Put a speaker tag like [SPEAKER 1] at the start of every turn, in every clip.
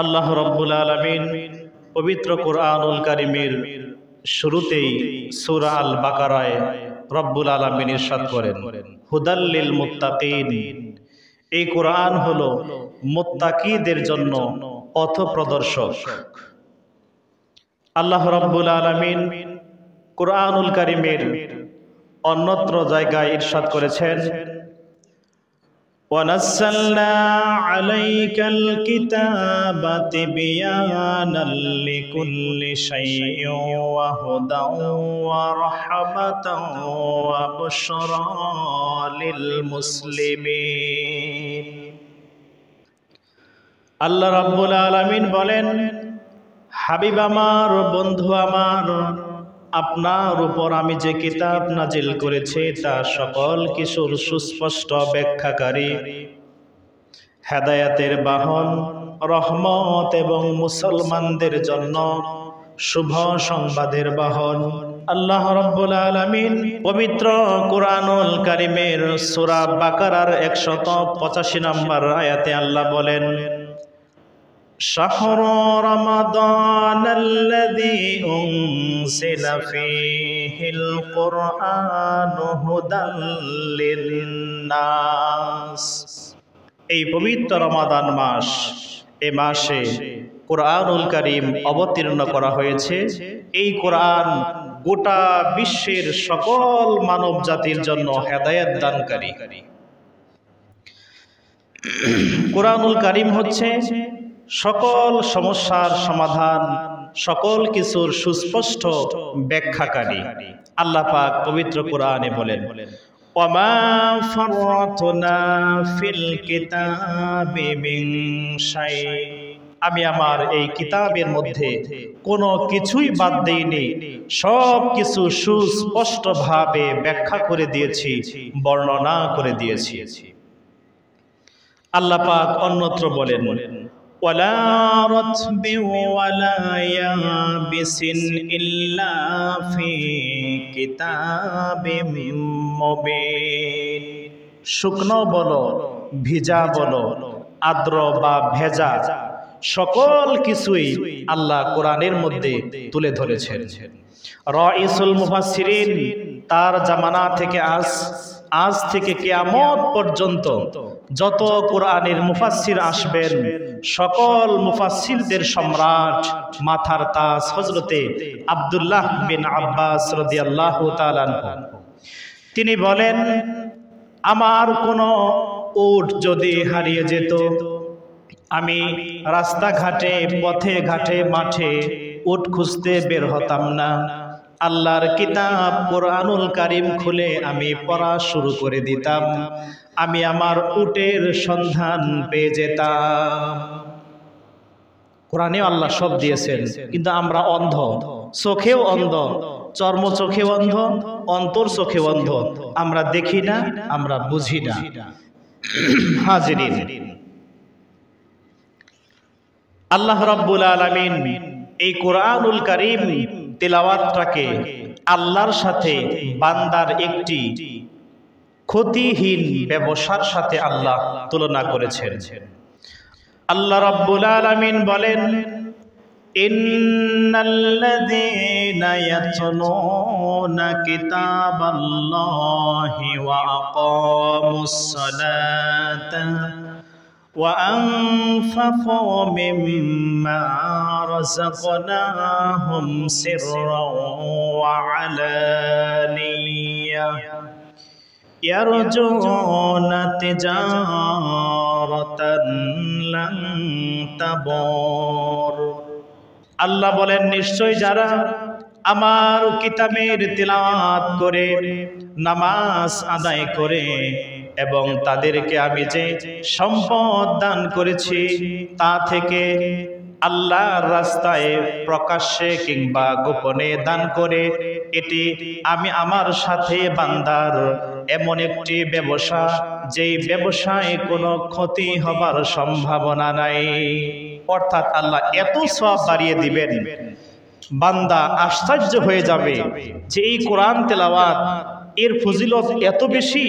[SPEAKER 1] আল্লাহ রাব্বুল আলামিন পবিত্র কুরআনুল কারীমের শুরুতেই সূরা আল বাকারায় রব্বুল আলামিন ইরশাদ করেন, হুদাল লিল মুত্তাকিন। এই কুরআন হলো মুত্তাকিদের জন্য পথ প্রদর্শক। আল্লাহ রাব্বুল আলামিন কুরআনুল কারীমের অন্যত্র জায়গায় ইরশাদ করেছেন, وَنَزَّلْنَا عَلَيْكَ الْكِتَابَ تِبْيَانًا لِكُلِّ شَيْءٍ وَهُدًى وَرَحْمَةً وَبُشْرَى لِلْمُسْلِمِينَ। আল্লাহ রাব্বুল আলামিন বলেন, হাবিব আমার, বন্ধু আমার, আপনার উপর আমি যে কিতাব নাজিল করেছি তা সকল কিছুর সুস্পষ্ট ব্যাখ্যাকারী, হেদায়েতের বাহন, রহমত এবং মুসলমানদের জন্য শুভ সংবাদের বাহন। আল্লাহ রাব্বুল আলামিন পবিত্র কুরআনুল কারীমের সূরা বাকারার 185 নম্বর আয়াতে আল্লাহ বলেন, শাহরু রমাদানাল্লাযী উনজিলা ফীহিল কুরআনু হুদাল লিন্নাস। এই পবিত্র রমাদান মাস, এই মাসে কুরআনুল কারীম অবতীর্ণ করা হয়েছে। এই কুরআন গোটা বিশ্বের সকল মানব জাতির জন্য হেদায়েত দানকারী। কুরআনুল কারীম হচ্ছে সকল সমস্যার সমাধান, সকল কিছুর সুস্পষ্ট ব্যাখ্যাকারী। আল্লাহ পাক পবিত্র কুরআনে বলেন, ওয়ামা ফাররাতনা ফিল কিতাবি মিন শাই। আমি আমার এই কিতাবের মধ্যে কোনো কিছুই বাদ দেইনি, সব কিছু সুস্পষ্টভাবে ব্যাখ্যা করে দিয়েছি, বর্ণনা করে দিয়েছি। আল্লাহ পাক অন্যত্র বলেন, ওয়ালা রাতবিন ওয়ালা ইয়াবিসিন ইল্লা ফি কিতাবিম মুবিন। শুকনো বলো, ভিজা বলো, আর্দ্র বা ভেজা, সকল কিছুই আল্লাহ কোরআনের মধ্যে তুলে ধরেছেন। রাইসুল মুফাসসিরিন তার জামানা থেকে আজ থেকে কিয়ামত পর্যন্ত যত কোরআনের মুফাসসির আসবেন, সকল মুফাসসিরদের সম্রাট, মাথার তাজ হযরতে আব্দুল্লাহ বিন আব্বাস রাদিয়াল্লাহু তাআলা আনহু, তিনি বলেন, আমার কোনো উট যদি হারিয়ে যেত, আমি রাস্তাঘাটে, পথে ঘাটে, মাঠে উট খুঁজতে বের হতাম না। আল্লাহর কিতাব কুরআনুল কারীম খুলে আমি পড়া শুরু করে দিতাম, আমি আমার উটের সন্ধান পেয়ে যেতাম। কোরআনে আল্লাহ সব দিয়েছেন, কিন্তু আমরা অন্ধ, চোখেও অন্ধ, চর্ম চোখেও অন্ধ, অন্তর চোখেও অন্ধ। আমরা দেখি না, আমরা বুঝি না। হাজিরিন, আল্লাহ রাব্বুল আলামিন এই কুরআনুল কারীম তিলাওয়াতটাকে আল্লাহর সাথে বান্দার একটি ক্ষতিহীন ব্যবসার সাথে আল্লাহ তুলনা করেছেন। আল্লাহ রাব্বুল আলামিন বলেন, ইন্নাল্লাযীনা ইয়াতলুনা কিতাবাল্লাহি ওয়া আকামুস সালাতা وأنفقوا مما رزقناهم سرا وعلانية يرجون تجارة لن تبور। আল্লাহ বলেন, নিশ্চয় যারা আমার কিতাবের তিলাওয়াত করে, নামাজ আদায় করে এবং তাদেরকে আমি যে সম্পদ দান করেছি তা থেকে আল্লাহর রাস্তায় প্রকাশ্যে কিংবা গোপনে দান করে, এটি আমি আমার সাথে বান্দার এমন একটি ব্যবসা, যেই ব্যবসায় কোনো ক্ষতি হবার সম্ভাবনা নাই। অর্থাৎ আল্লাহ এত সওয়াব বাড়িয়ে দিবেন, বান্দা আশ্চর্য হয়ে যাবে যে এই কোরআন তেলাওয়াত এর ফজিলত এত বেশি,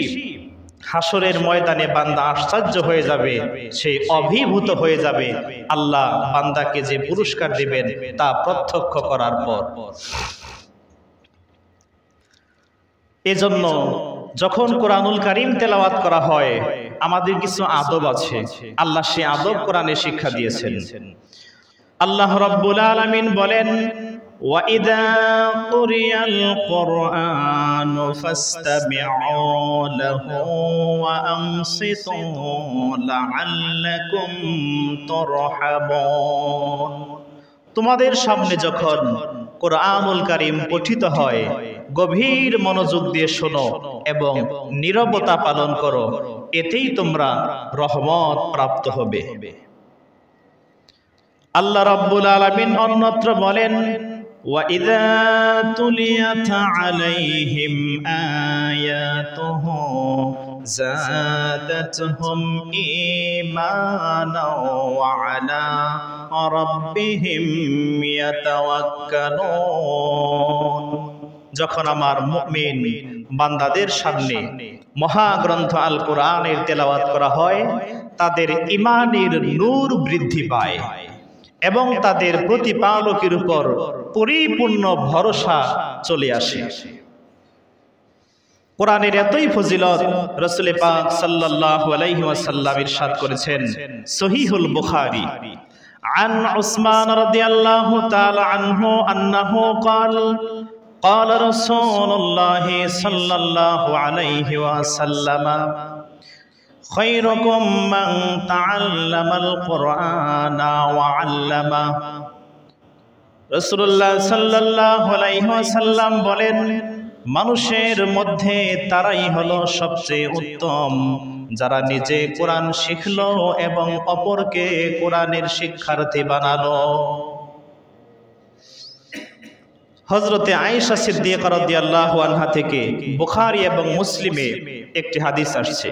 [SPEAKER 1] হাসরের ময়দানে বান্দা আশ্চর্য হয়ে যাবে, সে অভিভূত হয়ে যাবে আল্লাহ বান্দাকে যে পুরস্কার দিবেন তা প্রত্যক্ষ করার পর। এজন্য যখন কোরআনুল কারীম তেলাওয়াত করা হয় আমাদের কিছু আদব আছে, আল্লাহ সে আদব কোরআনে শিক্ষা দিয়েছেন। আল্লাহ রাব্বুল আলামিন বলেন, وَإِذَا قُرِئَ الْقُرْآنُ فَاسْتَمِعُوا لَهُ وَأَنصِتُوا لَعَلَّكُمْ تُرْحَمُونَ। তোমাদের সামনে যখন কোরআনুল কারীম পঠিত হয় গভীর মনোযোগ দিয়ে শোনো এবং নীরবতা পালন করো, এতেই তোমরা রহমত প্রাপ্ত হবে। আল্লাহ রাব্বুল আলামিন অন্যত্র বলেন, وَإِذَا تُلِيَتْ عَلَيْهِمْ آيَاتُهُ زَادَتْهُمْ إِيمَانًا وَعَلَى رَبِّهِمْ يَتَوَكَّلُونَ। যখন আমার মুমিন বান্দাদের সামনে মহাগ্রন্থ আল কোরআনের তেলাওয়াত করা হয় তাদের ঈমানের নূর বৃদ্ধি পায় এবং তাদের প্রতিপালকের উপর পরিপূর্ণ ভরসা চলে আসে। কোরআনের এতই ফজিলত রাসূল পাক সাল্লাল্লাহু আলাইহি ওয়াসাল্লাম ইরশাদ করেছেন সহিহুল বুখারী আন উসমান রাদিয়াল্লাহু তাআলা আনহু আন্নাহু ক্বাল قال رسول الله صلى الله عليه وسلم خيركم من تعلم القرآن وعلمه। রাসূলুল্লাহ সাল্লাল্লাহু আলাইহি ওয়াসাল্লাম বলেন, মানুষের মধ্যে তারাই হলো সবচেয়ে উত্তম যারা নিজে কোরআন শিখলো এবং অপরকে কোরআনের শিক্ষার্থী বানালো। হযরতে আয়েশা সিদ্দিকা রাদিয়াল্লাহু আনহা থেকে বুখারী এবং মুসলিমে একটি হাদিস আসছে।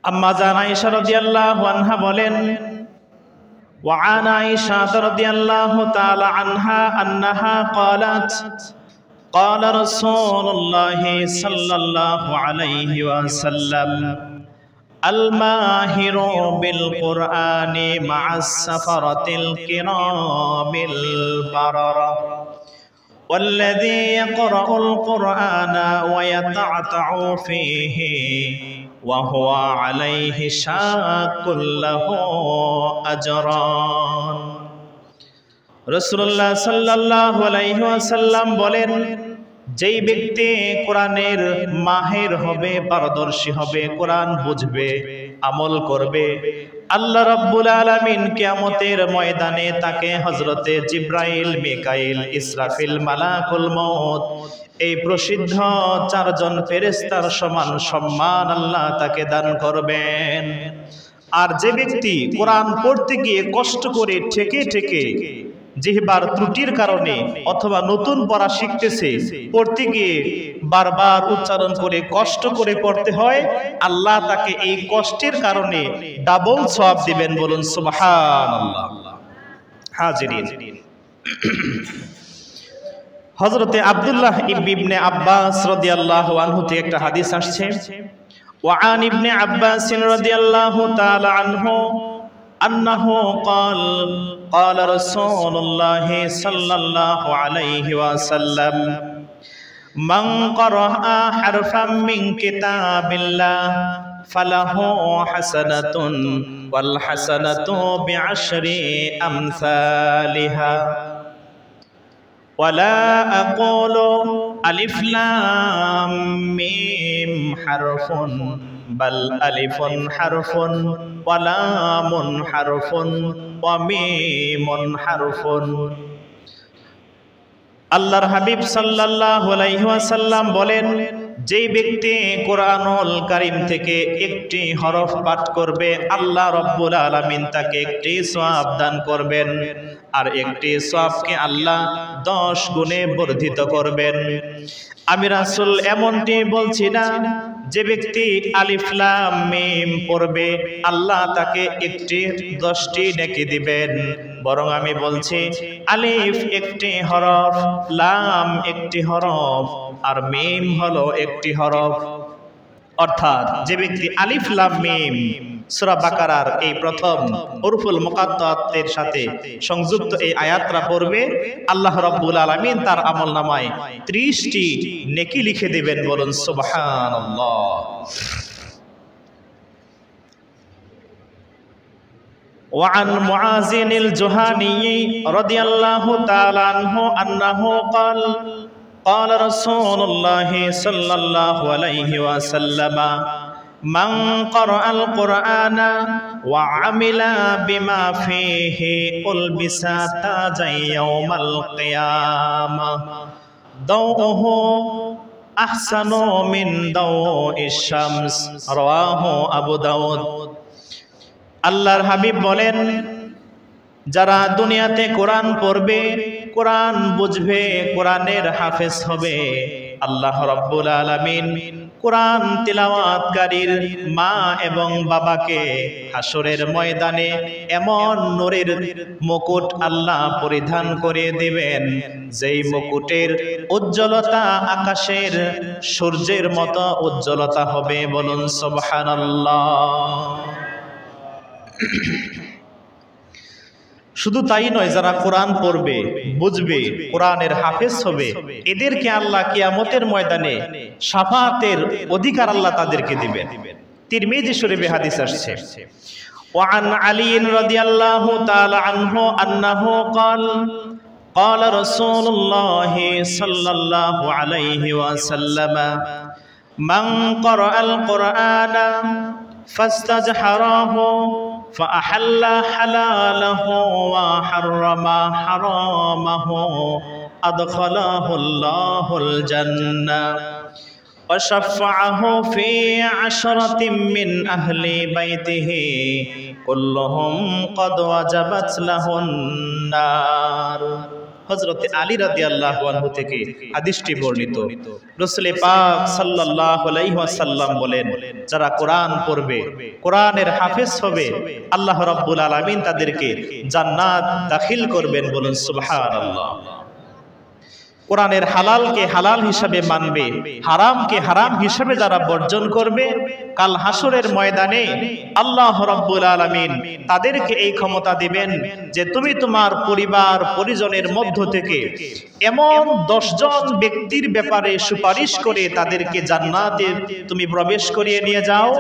[SPEAKER 1] আম্মা জান আয়েশা রাদিয়াল্লাহু আনহা বলেন, ওয়া আন আয়েশা রাদিয়াল্লাহু তাআলা আনহা আন্নাহা ক্বালাত قال رسول الله صلى الله عليه وسلم الماهر بالقرآن مع السفرة الكرام البررة والذي يقرأ القرآن ويتعتع فيه وهو عليه شاق له أجران। রাসূলুল্লাহ সাল্লাল্লাহু আলাইহি ওয়াসাল্লাম বলেন, যেই ব্যক্তি কোরআনের মাহির হবে, পারদর্শী হবে, কোরআন বুঝবে, আমল করবে, আল্লাহ রাব্বুল আলামিন কিয়ামতের ময়দানে তাকে হযরতে জিবরাইল, মিকাইল, ইসরাফিল, মালাকুল মউত এই প্রসিদ্ধ চারজন ফেরেশতার সমান সম্মান আল্লাহ তাকে দান করবেন। আর যে ব্যক্তি কোরআন পড়তে গিয়ে কষ্ট করে ঠেকে ঠেকে জিহ্বার ত্রুটির কারণে অথবা নতুন পড়া শিখতেছে, পড়তে গিয়ে বারবার উচ্চারণ করে কষ্ট করে পড়তে হয়, আল্লাহ তাকে এই কষ্টের কারণে ডাবল সওয়াব দিবেন। বলুন সুবহানাল্লাহ। হাজিরিন, হযরতে আব্দুল্লাহ ইবনে আব্বাস রাদিয়াল্লাহু আনহু থেকে একটা হাদিস আসছে। ওয়া আন ইবনে আব্বাস রাদিয়াল্লাহু তাআলা আনহু আন্নাহু ক্বাল قال رسول الله صلى الله عليه وسلم من قرأ حرفا من كتاب الله فله حسنة والحسنة بعشر أمثالها ولا أقول ألف لام ميم حرف بل ألف حرف ولام حرف وميم حرف। আল্লাহর হাবিব সাল্লাল্লাহু আলাইহি ওয়াসাল্লাম বলেন, যেই ব্যক্তি কোরআনুল কারীম থেকে একটি হরফ পাঠ করবে আল্লাহ রাব্বুল আলামিন তাকে একটি সওয়াব দান করবেন, আর একটি সওয়াবকে আল্লাহ 10 গুণে বর্ধিত করবেন। আমি রাসূল এমনটি বলছি না যে ব্যক্তি আলিফ লাম মিম পড়বে আল্লাহ তাকে একটি 10টি নেকি দিবেন, বরং আমি বলছি আলিফ একটি হরফ, লাম একটি হরফ, আর মিম হলো একটি হরফ। অর্থাৎ যে ব্যক্তি আলিফ লাম মিম সূরা বাকারার এই প্রথম হুরুফুল মুকাত্তাতের সাথে সংযুক্ত এই আয়াতটা পড়বে, আল্লাহ রাব্বুল আলামিন তার আমলনামায় 30টি নেকি লিখে দিবেন। বলুন সুবহানাল্লাহ। وعن معاذ الجهني رضي الله تعالى عنه أنه قال قال رسول الله صلى الله عليه وسلم من قرأ القرآن وعمل بما فيه ألبس تاجا يوم القيامة ضوءه أحسن من ضوء الشمس رواه أبو داود। আল্লাহর হাবিব বলেন, যারা দুনিয়াতে কোরআন পড়বে, কোরআন বুঝবে, কোরআনের হাফেজ হবে, আল্লাহ রাব্বুল আলামিন কোরআন তিলাওয়াতকারীর মা এবং বাবাকে হাসরের ময়দানে এমন নূরের মুকুট আল্লাহ পরিধান করে দিবেন, যেই মুকুটের উজ্জ্বলতা আকাশের সূর্যের মতো উজ্জ্বলতা হবে। বলুন সুবহানাল্লাহ। শুধু তাই নয়, যারা কোরআন পড়বে, বুঝবে, কোরআনের হাফেজ হবে, এদেরকে আল্লাহ কিয়ামতের ময়দানে শাফাআতের অধিকার আল্লাহ তাদেরকে দিবেন। তিরমিজি শরীফে হাদিস আসছে, ওয়ান আলী রাদিয়াল্লাহু তাআলা আনহু আন্নাহু قال قال رسول الله صلى الله عليه وسلم من قرأ القرآن فاستجحره فأحل حلاله وحرم حرامه أدخله الله الجنة وشفعه في 10 من أهل بيته كلهم قد وجبت له النار। হযরত আলী রাদিয়াল্লাহু আনহু থেকে হাদিসটি বর্ণিত। রাসূল পাক সাল্লাল্লাহু আলাইহি ওয়াসাল্লাম বলেন, যারা কোরআন পড়বে, কোরআনের হাফেজ হবে, আল্লাহ রাব্বুল আলামিন তাদেরকে জান্নাত দাখিল করবেন। বলুন সুবহানাল্লাহ। কোরআনের হালালকে হালাল হিসাবে মানবে, হারামকে হারাম হিসাবে যারা বর্জন করবে, কাল হাসরের ময়দানে আল্লাহ রাব্বুল আলামিন তাদেরকে এই ক্ষমতা দিবেন যে তুমি তোমার পরিবার পরিজনের মধ্য থেকে এমন 10 জন ব্যক্তির ব্যাপারে সুপারিশ করে তাদেরকে জান্নাতে তুমি প্রবেশ করিয়ে নিয়ে যাও,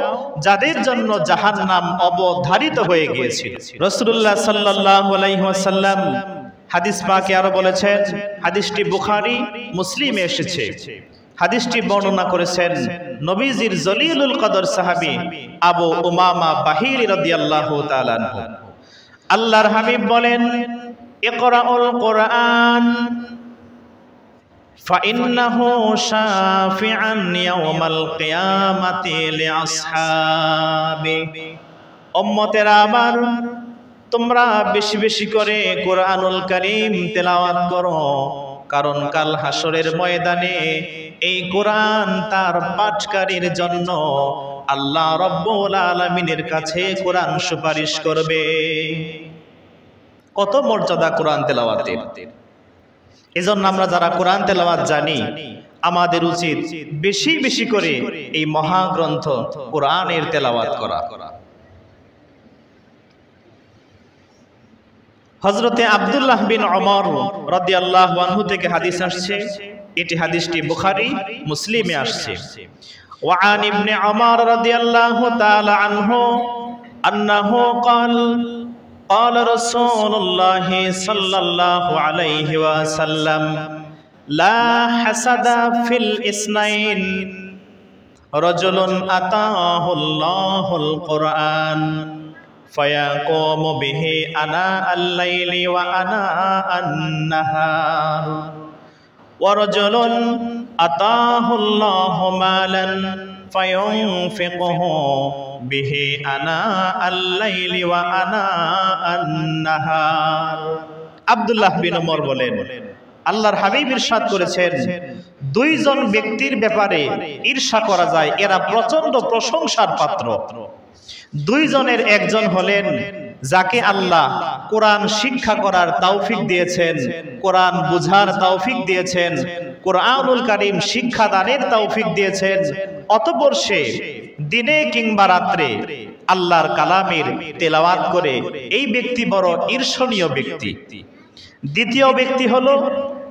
[SPEAKER 1] যাদের জন্য জাহান্নাম অবধারিত হয়ে গিয়েছিল। রাসূলুল্লাহ সাল্লাল্লাহু আলাইহি ওয়াসাল্লাম হাদিস পাকে আরো বলেছেন, হাদিসটি বুখারী মুসলিমে এসেছে, হাদিসটি বর্ণনা করেছেন নবীজির জলিলুল কদর সাহাবী আবু উমামা বাহিরি রাদিয়াল্লাহু তাআলা আনহু। আল্লাহর হাবিব বলেন, ইকরাউল কুরআন ফাইন্নাহু শাফিআন ইয়াউমাল কিয়ামাতি লিআসহাবি। উম্মতেরা আমার, তোমরা বেশি বেশি করে কোরআনুল কারীম তেলাওয়াত করো, কারণ কাল হাসরের ময়দানে এই কোরআন তার পাঠকারীর জন্য আল্লাহ রাব্বুল আলামিনের কাছে কোরআন সুপারিশ করবে। কত মর্যাদা কোরআন তেলাওয়াতের। এজন্য আমরা যারা কোরআন তেলাওয়াত জানি, আমাদের উচিত বেশি বেশি করে এই মহাগ্রন্থ কোরআনের তেলাওয়াত করা। হযরতে আব্দুল্লাহ বিন ওমর রাদিয়াল্লাহু আনহু থেকে হাদিস আসছে, এটি হাদিসটি বুখারী মুসলিমে আসছে। ওয়ান ইবনে ওমর রাদিয়াল্লাহু তাআলা আনহু আন্নাহু قال قال رسول الله صلى الله عليه وسلم لا حسد في الاثنين رجل أتاه الله القرآن فيقوم به آناء الليل وآناء النهار ورجل أتاه الله مالا فينفقه به آناء الليل وآناء النهار। আব্দুল্লাহ বিন ওমর বলেন, আল্লাহর হাবিব ইরশাদ করেছেন, দুইজন ব্যক্তির ব্যাপারে ঈর্ষা করা যায়, এরা প্রচন্ড প্রশংসার পাত্র। দুইজনের একজন হলেন যাকে আল্লাহ কোরআন শিক্ষা করার তৌফিক দিয়েছেন, কোরআন বুঝার তৌফিক দিয়েছেন, কোরআনুল কারীম শিক্ষা দানের তৌফিক দিয়েছেন, অতঃপর সে দিনে কিংবা রাত্রে আল্লাহর কালামের তেলাওয়াত করে, এই ব্যক্তি বড় ঈর্ষণীয় ব্যক্তি। দ্বিতীয় ব্যক্তি হলো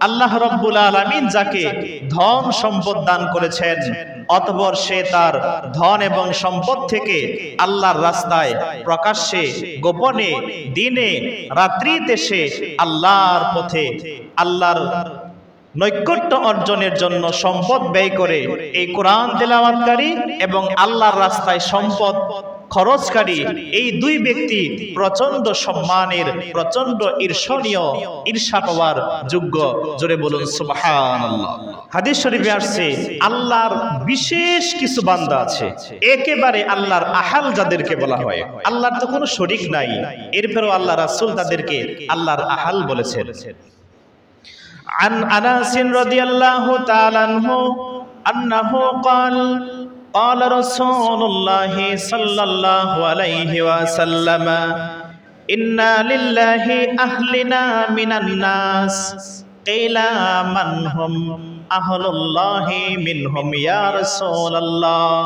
[SPEAKER 1] আল্লাহ রাব্বুল আলামিন যাকে ধন সম্পদ দান করেছেন, অতঃপর সে তার ধন এবং সম্পদ থেকে আল্লাহর রাস্তায় প্রকাশ্যে, গোপনে, দিনে রাত্রিতে সে আল্লাহর পথে, আল্লাহর নৈকট্য অর্জনের জন্য সম্পদ ব্যয় করে। এই কোরআন তেলাওয়াতকারী এবং আল্লাহর রাস্তায় সম্পদ খরচকারী এই দুই ব্যক্তি প্রচন্ড সম্মানের, প্রচন্ড ঈর্ষণীয়, ঈর্ষা পাওয়ার যোগ্য। জোরে বলুন সুবহানাল্লাহ। হাদিস শরীফে আসছে আল্লাহর বিশেষ কিছু বান্দা আছে, একেবারে আল্লাহর আহাল যাদেরকে বলা হয়, আল্লাহর তো কোনো শরীক নাই, এরপরও আল্লাহ রাসূল তাদেরকে আল্লাহর আহাল বলেছেন। عن أنس رضي الله تعالى عنه أنه قال قال رسول الله صلى الله عليه وسلم إن لله أهلنا من الناس قيل من هم أهل الله منهم يا رسول الله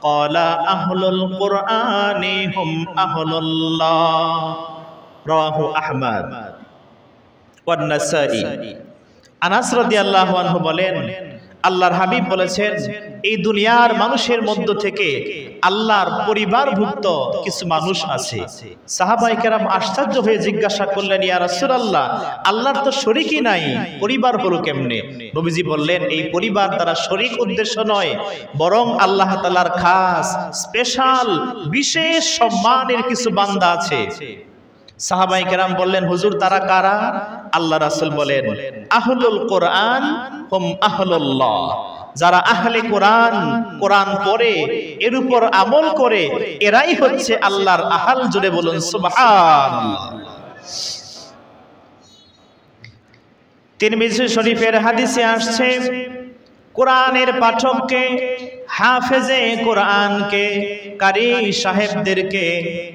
[SPEAKER 1] قال أهل القرآن هم أهل الله رواه أحمد والنسائي। আনাস রাদিয়াল্লাহু আনহু বলেন, আল্লাহর হাবিব বলেছেন, এই দুনিয়ার মানুষের মধ্য থেকে আল্লাহর পরিবারভুক্ত কিছু মানুষ আছে। সাহাবায়ে কেরাম আশ্চর্য হয়ে জিজ্ঞাসা করলেন, ইয়া রাসূলুল্লাহ, আল্লাহর তো শরীকই নাই, পরিবার হলো কেমনে? নবীজি বললেন, এই পরিবার দ্বারা শরীক উদ্দেশ্য নয়, বরং আল্লাহ তাআলার খাস, স্পেশাল, বিশেষ সম্মানের কিছু বান্দা আছে। সাহাবায়ে কেরাম বললেন, হুজুর তারা কারা? আল্লাহ রাসূল বলেন, আহলুল কোরআন হুম আহলুল্লাহ, যারা আহলে কোরআন, কোরআন পড়ে এর উপর আমল করে, এরাই হচ্ছে আল্লাহর আহাল। জুড়ে বলুন সুবহানাল্লাহ। তিরমিজি শরীফের হাদিসে আসছে, কোরআনের পাঠককে, হাফেজে কোরআনকে, কারি সাহেবদেরকে,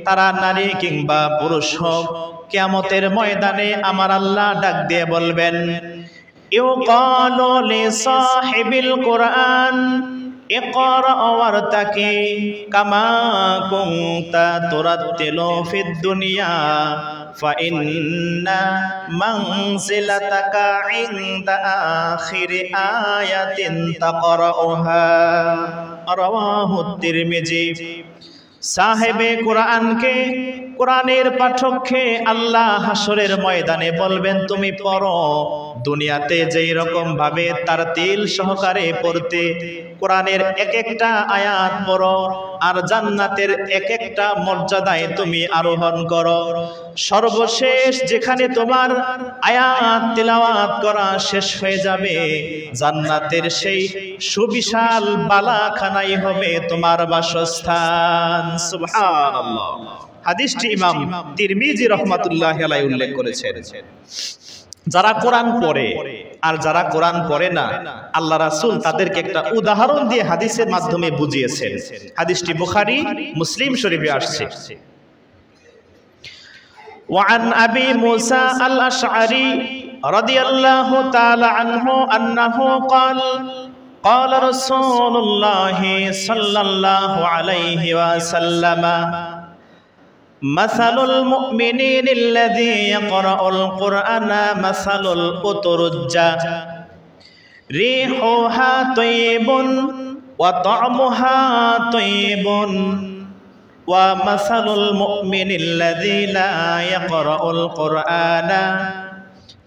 [SPEAKER 1] তারা নারী কিংবা পুরুষ হোক, কিয়ামতের ময়দানে আমার আল্লাহ ডাক দিয়ে বলবেন, ইউকালু লিসাহিবিল কোরআন ইকরা ওয়ারতাকি কামা কুনতা তুরাতিলু ফিদ দুনিয়া ফাইন্না মানজিলাতাকা ইনদা আখিরি আয়াতিন তাকরাউহা রাওয়াহু তিরমিজি। সাহেবে কোরআনকে, কোরআনের পাঠককে আল্লাহ হাসরের ময়দানে বলবেন, তুমি পড়ো, দুনিয়াতে যেই রকম ভাবে তারতিল সহকারে পড়তে, কোরআনের এক একটা আয়াত পড়ো, আর জান্নাতের এক একটা মর্যাদায় তুমি আরোহণ করো। সর্বশেষ যেখানে তোমার আয়াত তিলাওয়াত করা শেষ হয়ে যাবে, জান্নাতের সেই সুবিশাল বালাখানাই হবে তোমার বাসস্থান। সুবহানাল্লাহ। হাদিসটি ইমাম তিরমিজি রাহমাতুল্লাহি আলাইহি উল্লেখ করেছেন। যারা কোরআন পড়ে আর যারা কোরআন পড়ে না, আল্লাহ রাসূল তাদেরকে একটা উদাহরণ দিয়ে হাদিসের মাধ্যমে বুঝিয়েছেন। হাদিসটি বুখারী, মুসলিম শরীফে আসছে। وعن أبي موسى الأشعري رضي الله تعالى عنه أنه قال قال رسول الله صلى الله عليه وسلم مثل المؤمنين الذي يقرأ القرآن مثل الأترجة ريحها طيب وطعمها طيب ومثل المؤمن الذي لا يقرأ القرآن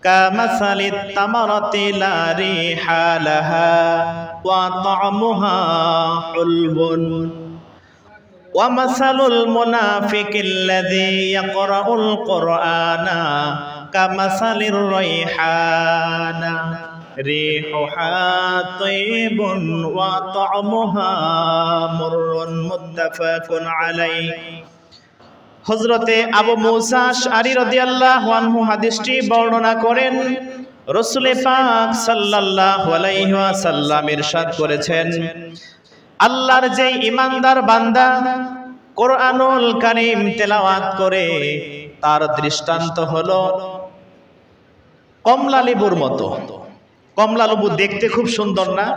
[SPEAKER 1] كمثل التمرة لا ريح لها وطعمها حلو ومثل المنافق الذي يقرأ القرآن كمثل الريحان ريحها طيب وطعمها مر متفق عليه। হযরতে আবু মুসা আশআরী রাদিয়াল্লাহু আনহু হাদিসটি বর্ণনা করেন, রাসূল পাক সাল্লাল্লাহু আলাইহি ওয়াসাল্লাম ইরশাদ করেছেন, আল্লাহর যে ঈমানদার বান্দা কোরআনুল কারীম তেলাওয়াত করে তার দৃষ্টান্ত হলো কমলা লেবুর মতো। কমলা লেবু দেখতে খুব সুন্দর না?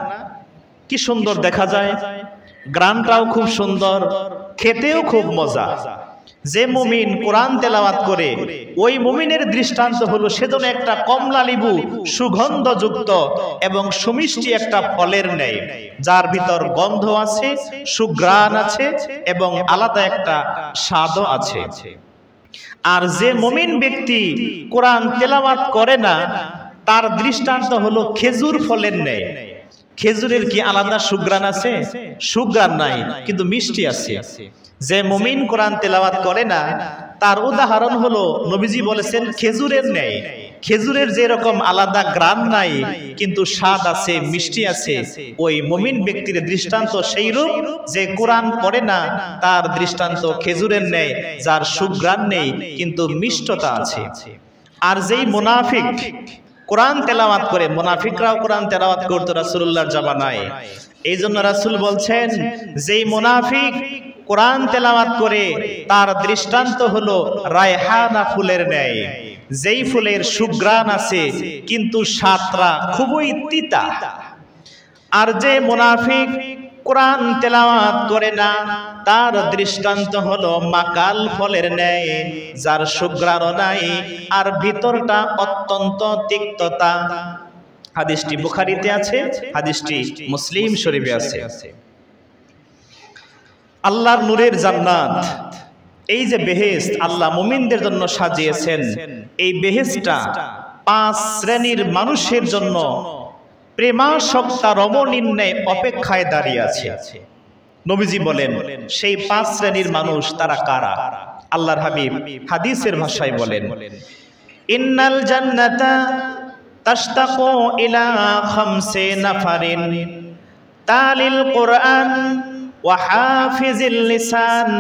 [SPEAKER 1] কি সুন্দর দেখা যায়, গ্রানটাও খুব সুন্দর, খেতেও খুব মজা। যে মুমিন কোরআন তেলাওয়াত করে ওই মুমিনের দৃষ্টান্ত হলো সেজন্য একটা কমলা লেবু সুগন্ধযুক্ত এবং সুমিষ্টি একটা ফলের ন্যায়, যার ভিতর গন্ধ আছে, সুঘ্রাণ আছে এবং আলাদা একটা স্বাদও আছে। আর যে মুমিন ব্যক্তি কোরআন তেলাওয়াত করে না তার দৃষ্টান্ত হলো খেজুর ফলের ন্যায়। খেজুরের কি আলাদা সুঘ্রাণ আছে? সুঘ্রাণ নাই, কিন্তু মিষ্টি আছে। যে মুমিন কোরআন তেলাওয়াত করে না তার উদাহরণ হলো নবীজি বলেছেন খেজুরের ন্যায়। খেজুরের যে রকম আলাদা গ্রান নাই কিন্তু স্বাদ আছে, মিষ্টি আছে, ওই মুমিন ব্যক্তির দৃষ্টান্ত সেইরূপ যে কোরআন পড়ে না তার দৃষ্টান্ত খেজুরের ন্যায়, যার সুঘ্রাণ নেই কিন্তু মিষ্টতা আছে। আর যেই মুনাফিক কোরআন তেলাওয়াত করে, মুনাফিকরাও কোরআন তেলাওয়াত করতো রাসূলুল্লাহর জামানায়, এই জন্য রাসূল বলছেন যেই মুনাফিক কোরআন তেলাওয়াত করে তার দৃষ্টান্ত হলো রায়হানা ফুলের ন্যায়, যেই ফুলের সুঘ্রাণ আছে কিন্তু স্বাদটা খুবই তিতা। আর যে মুনাফিক কোরআন তেলাওয়াত করে না তার দৃষ্টান্ত হলো মাকাল ফলের ন্যায়, যার সুঘ্রাণও নাই আর ভিতরটা অত্যন্ত তিক্ততা। হাদিসটি বুখারীতে আছে, হাদিসটি মুসলিম শরীফে আছে। আল্লাহর নূরের জান্নাত, এই যে বেহেশত আল্লাহ মুমিনদের জন্য সাজিয়েছেন, এই বেহেশতটা 5 শ্রেণীর মানুষের জন্য প্রেমাসক্তা রমণীর ন্যায় অপেক্ষায় দাঁড়িয়ে আছে। নবীজি বলেন সেই 5 শ্রেণীর মানুষ তারা কারা? আল্লাহর হাবিব হাদিসের ভাষায় বলেন, ইন্নাল জান্নাতা তাশতাকু ইলা 5 নাফারিন তালিল কুরআন ওয়া হাফিজিল লিসান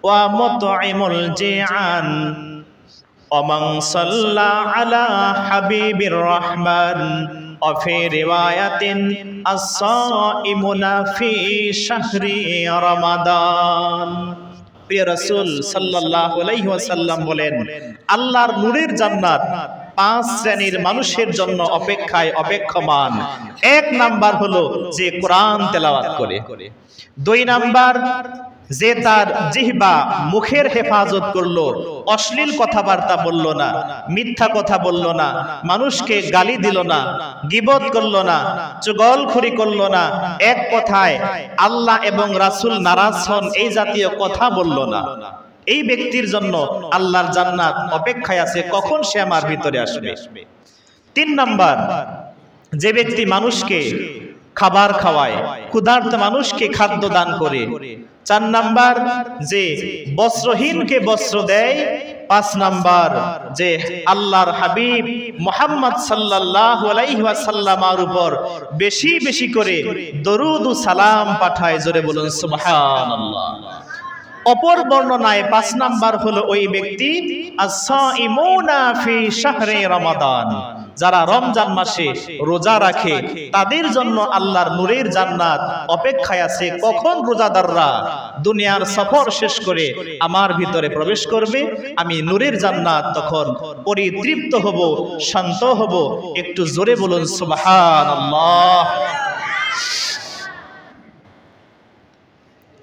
[SPEAKER 1] ওয়া মুতঈমুল জিআন ওয়া মান সাল্লা আলা হাবিবির রহমান ওয়া ফি রিওয়ায়াতিন আস-সাইমুনা ফি শাহরি রমাদান। প্রিয় রাসূল সাল্লাল্লাহু আলাইহি ওয়াসাল্লাম বলেন আল্লাহর নূরের জান্নাত 5 শ্রেণীর মানুষের জন্য অপেক্ষায় অপেক্ষমান। 1 নাম্বার হলো যে কোরআন তেলাওয়াত করে। 2 নাম্বার যে তার জিহ্বা মুখের হেফাজত করলো, অশ্লীল কথাবার্তা বলল না, মিথ্যা কথা বলল না, মানুষকে গালি দিল না, গীবত করল না, চুগলখড়ি করল না, এক কথায় আল্লাহ এবং রাসূল নারাজ হন এই জাতীয় কথা বলল না। এই ব্যক্তির জন্য আল্লাহর জান্নাত অপেক্ষায় আছে, কখন সে আমার ভিতরে আসবে। 3 নাম্বার যে ব্যক্তি মানুষকে খাবার খাওয়ায়, ক্ষুধার্ত মানুষকে খাদ্য দান করে। 4 নাম্বার যে বস্ত্রহীনকে বস্ত্র দেয়। 5 নাম্বার যে আল্লাহর হাবিব মুহাম্মদ সাল্লাল্লাহু আলাইহি ওয়াসাল্লামের উপর বেশি বেশি করে দরুদ ও সালাম পাঠায়। জোরে বলুন সুবহানাল্লাহ। অপর বর্ণনায় 5 নাম্বার হলো ওই ব্যক্তি আস-সাইমুনা ফি শাহরি রমাদান, যারা রমজান মাসে রোজা রাখে তাদের জন্য আল্লাহর নূরের জান্নাত অপেক্ষায় আছে। কখন রোজাদাররা দুনিয়ার সফর শেষ করে আমার ভিতরে প্রবেশ করবে, আমি নূরের জান্নাত তখন পরিতৃপ্ত হব, শান্ত হব। একটু জোরে বলুন সুবহানাল্লাহ।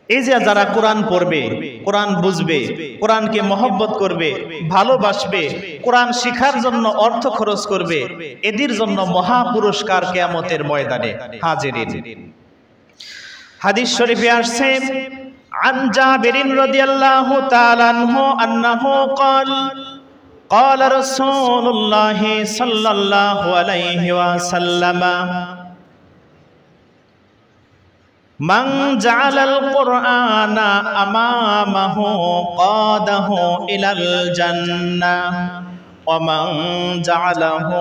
[SPEAKER 1] এই যে যারা কোরআন পড়বে, কোরআন বুঝবে, কোরআনকে মহব্বত করবে, ভালোবাসবে, কোরআন শিখার জন্য অর্থ খরচ করবে, এদের জন্য মহা পুরস্কার কিয়ামতের ময়দানে। হাজিরিন, হাদিস শরীফে আসছে আন জাবিরিন রাদিয়াল্লাহু তাআলা আনহু আন্নাহু ক্বাল ক্বালা রাসূলুল্লাহ সাল্লাল্লাহু আলাইহি ওয়াসাল্লাম মান জাআলাল কুরআনা আমামাহু কাদাহু ইলাল জান্নাহ ওয়া মান জাআলাহু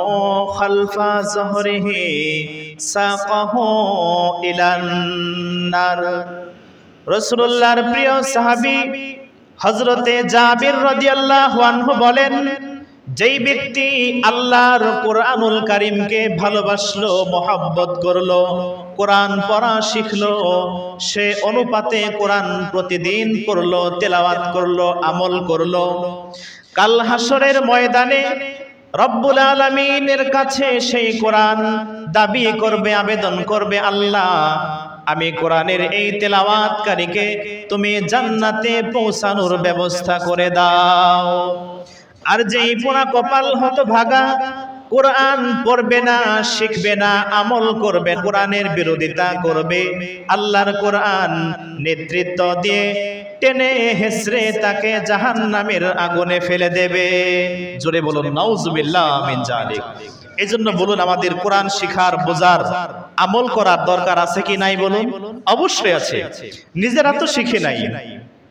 [SPEAKER 1] খালফা যহরিহি সাকাহু ইলান নার। রাসূলুল্লাহর প্রিয় সাহাবী হযরতে জাবির রাদিয়াল্লাহু আনহু বলেন, যেই ব্যক্তি আল্লাহর কোরআনুল কারীমকে ভালোবাসলো, মহব্বত করলো, কোরআন পড়া শিখলো, সে অনুপাতে কোরআন প্রতিদিন পড়লো, তেলাওয়াত করলো, আমল করলো, কাল হাসরের ময়দানে রব্বুল আলামিনের কাছে সেই কোরআন দাবি করবে, আবেদন করবে, আল্লাহ আমি কোরআনের এই তেলাওয়াতকারীকে তুমি জান্নাতে পৌঁছানোর ব্যবস্থা করে দাও। আর যেই পোড়া কপাল হতভাগা কোরআন পড়বে না, শিখবে না, আমল করবে, কোরআনের বিরোধিতা করবে, আল্লাহর কোরআন নেতৃত্ব দিয়ে টেনে হেসড়ে তাকে জাহান্নামের আগুনে ফেলে দেবে। জোরে বলুন নাউজুবিল্লাহ মিন যালিক। এই জন্য বলুন, আমাদের কোরআন শিখার, বোঝার, আমল করার দরকার আছে কি নাই বলুন? অবশ্যই আছে। নিজেরা তো শিখে নাই,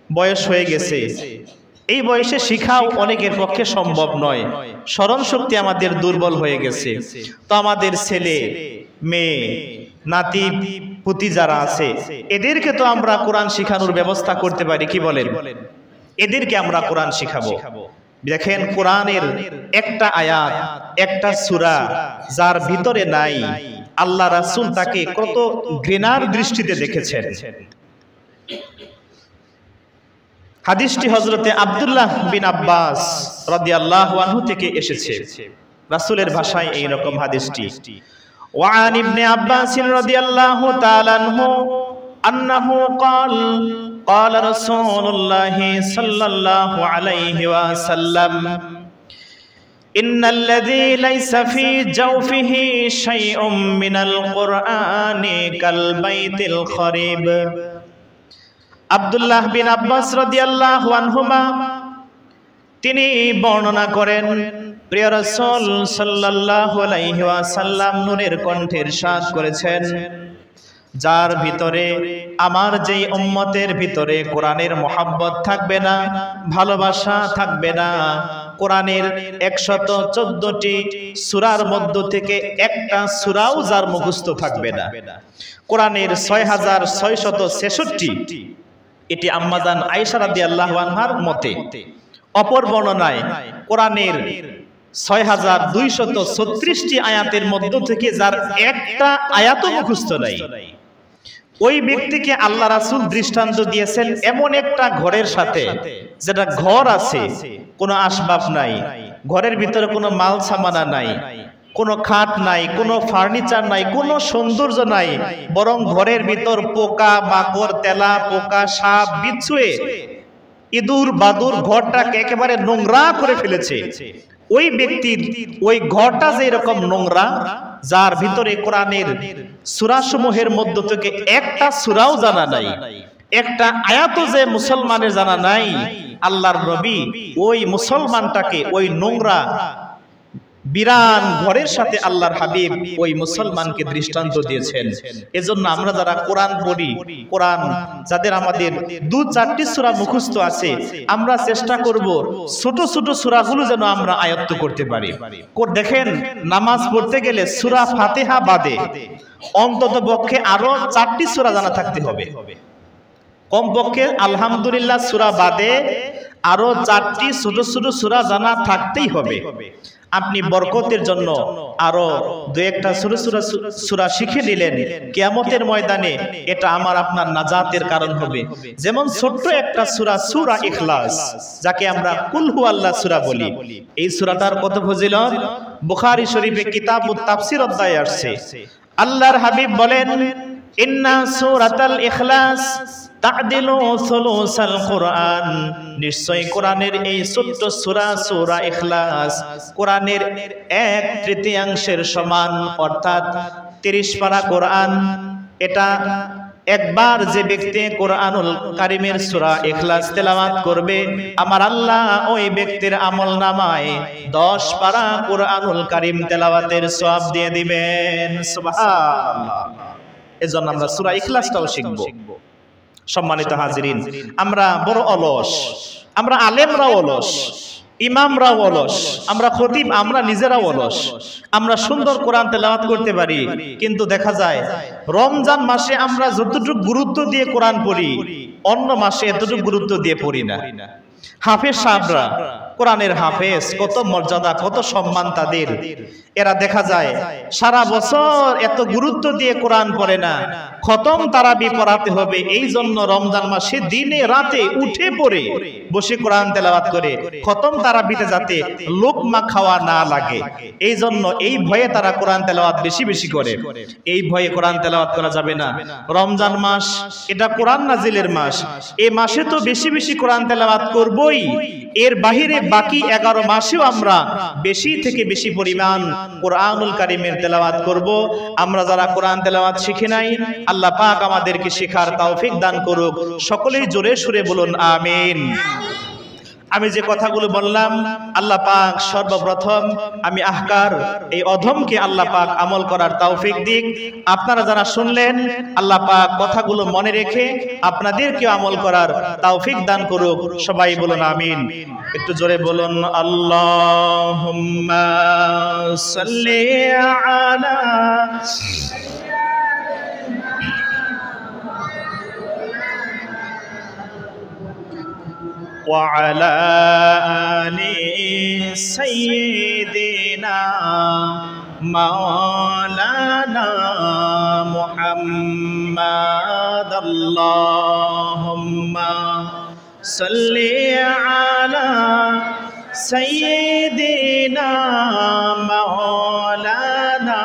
[SPEAKER 1] বয়স হয়ে গেছে, এই বয়সে শিখাও অনেকের পক্ষে সম্ভব নয়, স্মরণ শক্তি আমাদের দুর্বল হয়ে গেছে। তো আমাদের ছেলে মেয়ে, নাতি পুতি যারা আছে, এদেরকে তো আমরা কোরআন শিখানোর ব্যবস্থা করতে পারি, কি বলেন? এদেরকে আমরা কোরআন শিখাবো। দেখেন, কোরআনের একটা আয়াত, একটা সূরা যার ভিতরে নাই, আল্লাহ রাসূল তাকে কত ঘৃণার দৃষ্টিতে দেখেছেন। হাদিসটি হযরতে আব্দুল্লাহ বিন আব্বাস রাদিয়াল্লাহু আনহু থেকে এসেছে। রাসূলের ভাষায় এই রকম হাদিসটি, ওয়ান ইবনে আব্বাস রাদিয়াল্লাহু তাআলা আনহু আন্নাহু قال رسول الله صلى الله عليه وسلم إن الذي ليس في جوفه شيء من القرآن كالبيت الخريب। আব্দুল্লাহ বিন আব্বাস রাদিয়াল্লাহু আনহুমা তিনি বর্ণনা করেন, প্রিয় রাসূল সাল্লাল্লাহু আলাইহি ওয়াসাল্লাম নূরের কণ্ঠে ইরশাদ করেছেন, যার ভিতরে, আমার যেই উম্মতের ভিতরে কোরআনের মহব্বত থাকবে না, ভালোবাসা থাকবে না, কোরআনের 114টি সূরার মধ্য থেকে একটা সূরাও যার মুখস্থ থাকবে না, কোরআনের 6666, এটি আম্মাজান আয়েশা রাদিয়াল্লাহু আনহার মতে। অপর বর্ণনায় কোরআনের 6236টি আয়াতের মধ্য থেকে যার একটা আয়াতও মুখস্থ নাই, ওই ব্যক্তিকে আল্লাহ রাসূল দৃষ্টান্ত দিয়েছেন এমন একটা ঘরের সাথে, যেটা ঘর আছে, কোনো আসবাব নাই, ঘরের ভিতরে কোনো মাল সামানা নাই, কোনো খাট নাই, কোনো ফার্নিচার নাই, কোনো সৌন্দর্য নাই, বরং ঘরের ভিতর পোকা মাকড়, তেলা পোকা, সাপ বিচ্ছুয়ে, ইঁদুর বাদুর ঘরটাকে একেবারে নোংরা করে ফেলেছে। ওই ব্যক্তির ওই ঘরটা যে এরকম নোংরা, যার ভিতরে কোরআনের সূরাসমূহের মধ্য থেকে একটা সূরাও জানা নাই, একটা আয়াতও যে মুসলমানের জানা নাই, আল্লাহর নবী ওই মুসলমানটাকে ওই নোংরা বিরান ঘরের সাথে আল্লাহর হাবিব ওই মুসলমানকে দৃষ্টান্ত দিয়েছেন। এজন্য আমরা যারা কোরআন পড়ি, কোরআন যাদের আমাদের 2-4টি সূরা মুখস্থ আছে, আমরা চেষ্টা করব ছোট ছোট সূরাগুলো যেন আমরা আয়ত্ত করতে পারি। দেখেন, নামাজ পড়তে গেলে সূরা ফাতিহা বাদে অন্তত পক্ষে আরো 4টি সূরা জানা থাকতে হবে, কমপক্ষে আলহামদুলিল্লাহ সূরা বাদে আরো 4টি ছোট ছোট সূরা জানা থাকতেই হবে। আপনি বরকতের জন্য আরো 2-1টা ছোট ছোট সূরা শিখে নিলেন, কিয়ামতের ময়দানে এটা আমার আপনার নাজাতের কারণ হবে। যেমন ছোট্ট একটা সূরা, সূরা ইখলাস, যাকে আমরা কুল হুয়াল্লাহ সূরা বলি, এই সূরাটার কত ফজিলত! বুখারী শরীফে কিতাবুত তাফসীর অধ্যায়ে আসছে। আল্লাহর হাবিব বলেন, ইন্না সূরাতাল ইখলাস তা'দিলু সুলুসাল কুরআন, নিশ্চয় কোরআনের এই ছোট্ট সূরা, সূরা ইখলাস কোরআনের 1/3 সমান, অর্থাৎ 30 পারা কোরআন। এটা একবার যে ব্যক্তি কোরআনুল কারীমের সূরা ইখলাস তেলাওয়াত করবে, আমার আল্লাহ ওই ব্যক্তির আমলনামায় 10 পারা কোরআনুল কারীম তেলাওয়াতের সওয়াব দিয়ে দিবেন। সুবহানাল্লাহ। এজন্য আমরা সূরা ইখলাসটাও শিখব। সম্মানিত হাজিরিন, আমরা বড় অলস, আমরা আলেমরাও অলস, ইমামরাও অলস, আমরা খতিব, আমরা নিজেরাও অলস। আমরা সুন্দর কোরআন তেলাওয়াত করতে পারি, কিন্তু দেখা যায় রমজান মাসে আমরা যতটুকু গুরুত্ব দিয়ে কোরআন পড়ি, অন্য মাসে এতটুকু গুরুত্ব দিয়ে পড়ি না। হাফেজ সাহেবরা কোরআনের হাফেজ, কত মর্যাদা, কত সম্মান তাদের। এরা দেখা যায় সারা বছর এত গুরুত্ব দিয়ে কোরআন পড়ে না, খতম তারাবি পড়াতে হবে এই জন্য রমজান মাসে দিনে রাতে উঠে পড়ে বসে কোরআন তেলাওয়াত করে, খতম তারাবিতে যাতে লোকমা খাওয়া না লাগে এই জন্য, এই ভয়ে তারা কোরআন তেলাওয়াত বেশি বেশি করে। এই ভয়ে কোরআন তেলাওয়াত করা যাবে না। রমজান মাস এটা কোরআন নাজিলের মাস, এই মাসে তো বেশি বেশি কোরআন তেলাওয়াত করবই, এর বাহিরে বাকি 11 মাসেও আমরা বেশি থেকে বেশি পরিমাণ কোরআনুল কারীমের তেলাওয়াত করব। আমরা যারা কোরআন তেলাওয়াত শিখি নাই, আল্লাহ পাক আমাদেরকে শেখার তৌফিক দান করুক। সকলেই জোরে সুরে বলুন আমিন। আমি যে কথাগুলো বললাম আল্লাহ পাক সর্বপ্রথম আমি আহকার এই অধমকে আল্লাহ পাক আমল করার তৌফিক দিক। আপনারা যারা শুনলেন আল্লাহ পাক কথাগুলো মনে রেখে আপনাদেরকে আমল করার তৌফিক দান করুক। সবাই বলুন আমিন। একটু জোরে বলুন আল্লাহুম্মা সাল্লি আলা وعلى آل سيدنا مولانا محمد اللهم صل على سيدنا مولانا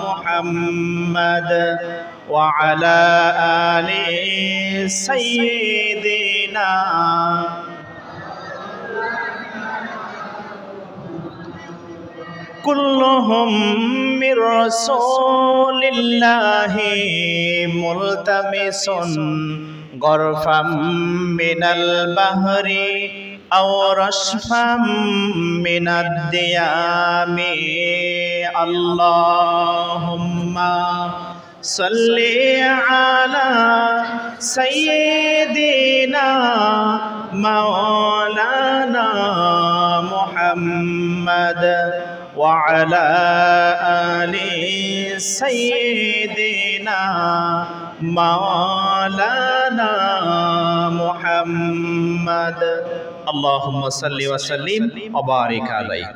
[SPEAKER 1] محمد وعلى آل سيدنا كلهم من رسول الله ملتمس غرفا من البحر أو رشفا من الديام اللهم صل على سيدنا مولانا محمد وعلى آل سيدنا مولانا محمد اللهم صل وسلم وبارك عليه।